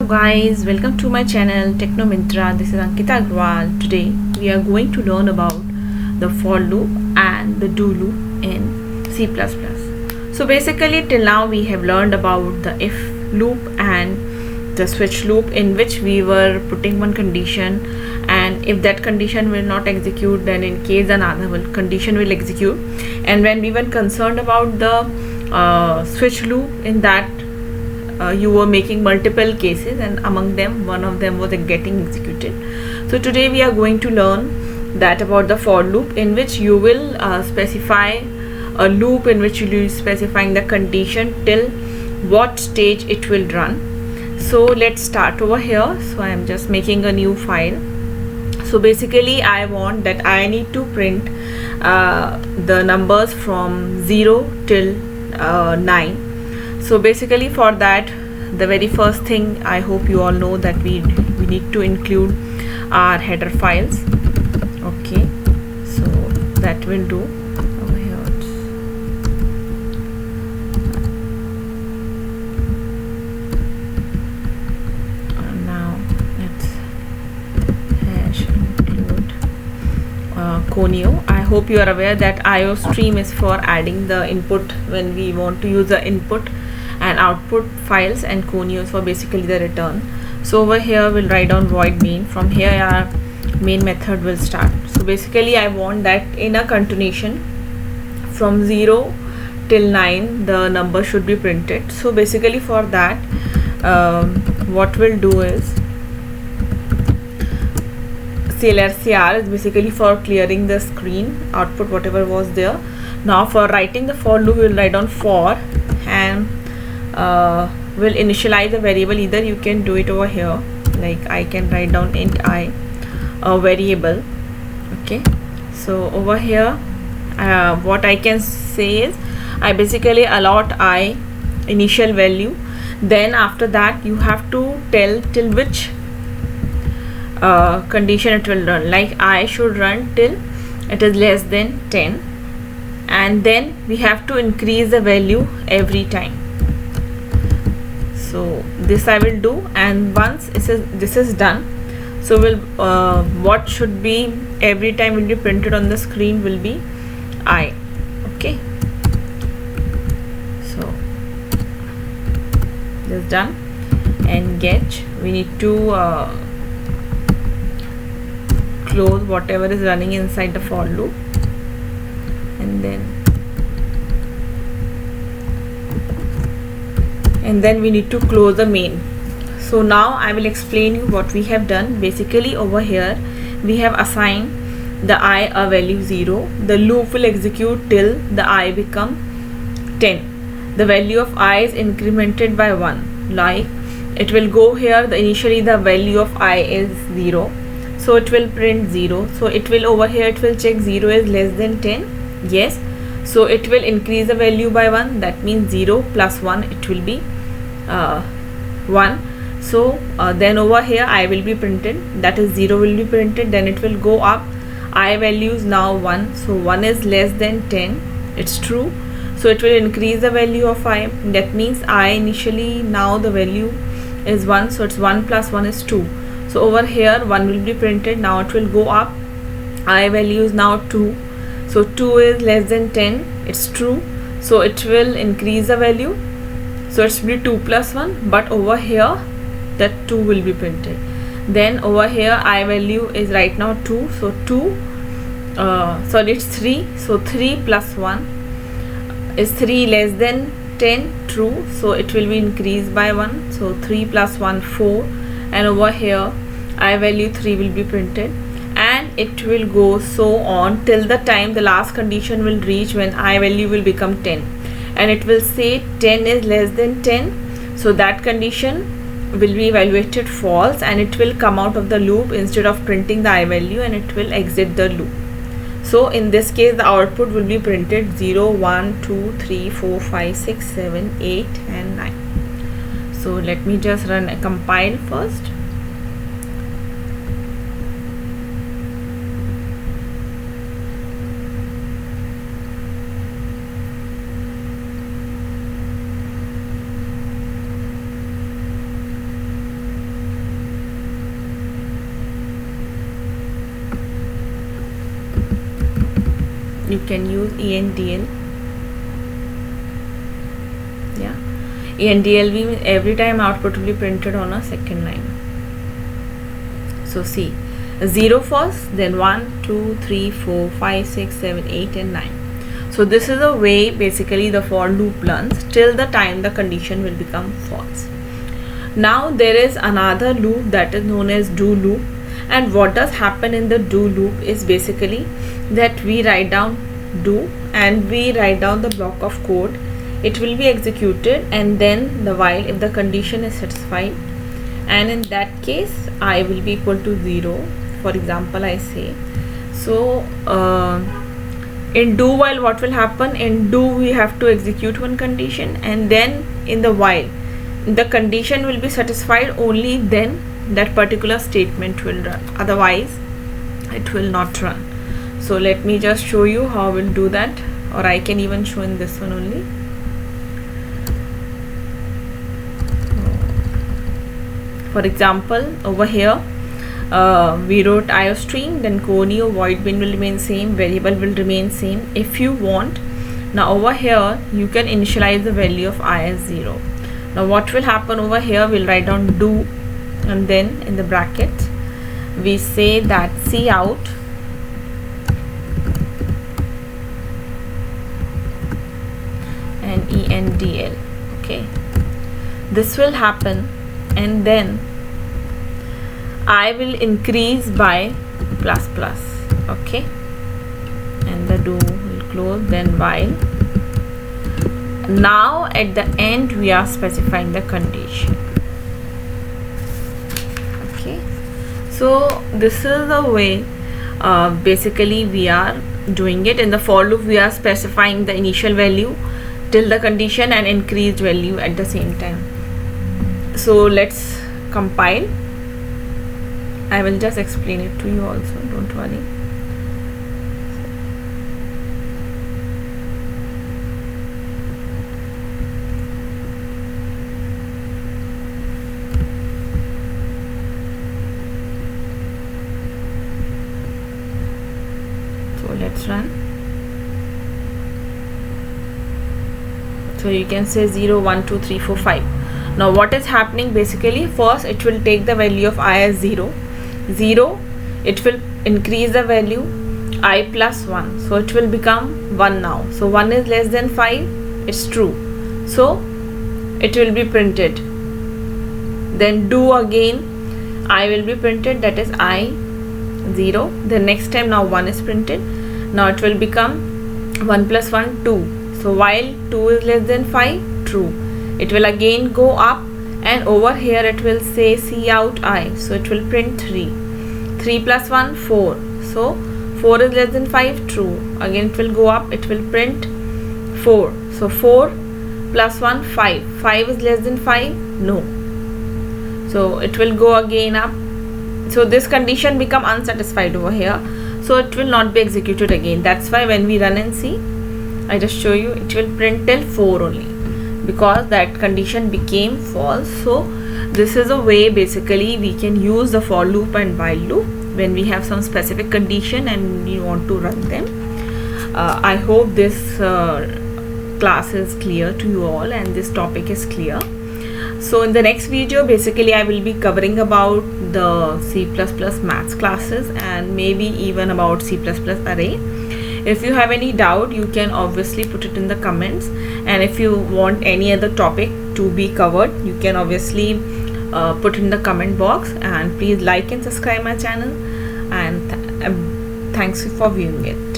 guys, welcome to my channel Techno Mintra. This is Ankita Agrawal. Today we are going to learn about the for loop and the do loop in C++. So basically till now we have learned about the if loop and the switch loop, in which we were putting one condition, and if that condition will not execute, then in case another condition will execute. And when we were concerned about the switch loop, in that you were making multiple cases, and among them one of them was getting executed. So today we are going to learn that about the for loop, in which you will specify a loop in which you will be specifying the condition till what stage it will run. So let's start over here. So I am just making a new file. So basically I want that I need to print the numbers from 0 till 9. So basically for that, the very first thing, I hope you all know that we need to include our header files. Okay, so that will do over here. Now let's hash include Conio. I hope you are aware that IO stream is for adding the input when we want to use the input and output files, and Conio is for basically the return. So over here we'll write down void main. From here our main method will start. So basically I want that in a continuation from 0 till 9 the number should be printed. So basically for that what we'll do is CLRCR is basically for clearing the screen output whatever was there. Now for writing the for loop, we'll write down for, and will initialize a variable. Either you can do it over here, like I can write down int I, a variable. Okay, so over here what I can say is I basically allot I initial value. Then after that you have to tell till which condition it will run. Like I should run till it is less than 10, and then we have to increase the value every time. So this I will do, and once this is done, so will what should be every time will be printed on the screen will be I. Okay, so this is done. And get, we need to close whatever is running inside the for loop, and then we need to close the main. So now I will explain you what we have done. Basically over here we have assigned the I a value 0. The loop will execute till the I become 10. The value of I is incremented by 1. Like it will go here, initially the value of I is 0, so it will print 0. So it will over here, it will check 0 is less than 10. Yes, so it will increase the value by 1. That means 0 plus 1, it will be 1. So then over here I will be printed, that is 0 will be printed. Then it will go up, I value is now 1, so 1 is less than 10, it's true. So it will increase the value of I. That means I initially now the value is 1, so it's 1 plus 1 is 2. So over here 1 will be printed. Now it will go up, I value is now 2, so 2 is less than 10, it's true. So it will increase the value, so it's be 2 plus 1, but over here that 2 will be printed. Then over here I value is right now 2, so 2 sorry, it's 3, so 3 plus 1 is 3 less than 10, true. So it will be increased by 1, so 3 plus 1 4, and over here I value 3 will be printed, and it will go so on till the time the last condition will reach when I value will become 10, and it will say 10 is less than 10. So that condition will be evaluated false, and it will come out of the loop instead of printing the I value, and it will exit the loop. So in this case the output will be printed 0 1 2 3 4 5 6 7 8 and 9. So let me just run a compile first. you can use ENDL. Yeah, ENDL means every time output will be printed on a second line. So see, 0 first, then 1, 2, 3, 4, 5, 6, 7, 8 and 9. So this is the way basically the for loop runs till the time the condition will become false. Now there is another loop that is known as do loop, and what does happen in the do loop is basically that we write down do and we write down the block of code. It will be executed and then the while if the condition is satisfied, and in that case I will be equal to 0. For example, I say so in do while what will happen, in do we have to execute one condition, and then in the while the condition will be satisfied, only then that particular statement will run, otherwise it will not run. So let me just show you how we'll do that, or I can even show in this one only. For example, over here we wrote iostream, then conio void bin will remain same, variable will remain same. If you want, now over here you can initialize the value of I as 0. Now what will happen over here, we'll write down do and then in the bracket we say that cout and ENDL. Okay, this will happen, and then I will increase by plus plus. Okay, and the do will close, then while. Now at the end we are specifying the condition. Okay, so this is the way basically we are doing it. In the for loop we are specifying the initial value till the condition and increased value at the same time. So let's compile. I will just explain it to you also, don't worry. So let's run. So you can say 0, 1, 2, 3, 4, 5. Now what is happening, basically first it will take the value of I as 0, it will increase the value I plus 1, so it will become 1 now. So 1 is less than 5, it's true, so it will be printed. Then do again, I will be printed, that is I 0. The next time now 1 is printed, now it will become 1 plus 1 2. So while 2 is less than 5, true, it will again go up, and over here it will say cout I, so it will print 3. 3 plus 1 4, so 4 is less than 5, true, again it will go up, it will print 4. So 4 plus 1 5, 5 is less than 5, no, so it will go again up. So this condition become unsatisfied over here, so it will not be executed again. That's why when we run and see, I just show you, it will print till 4 only, because that condition became false. So this is a way basically we can use the for loop and while loop when we have some specific condition and we want to run them. I hope this class is clear to you all and this topic is clear. So in the next video basically I will be covering about the C++ maths classes and maybe even about C++ array. If you have any doubt, you can obviously put it in the comments, and if you want any other topic to be covered, you can obviously put in the comment box. And please like and subscribe my channel, and thanks for viewing it.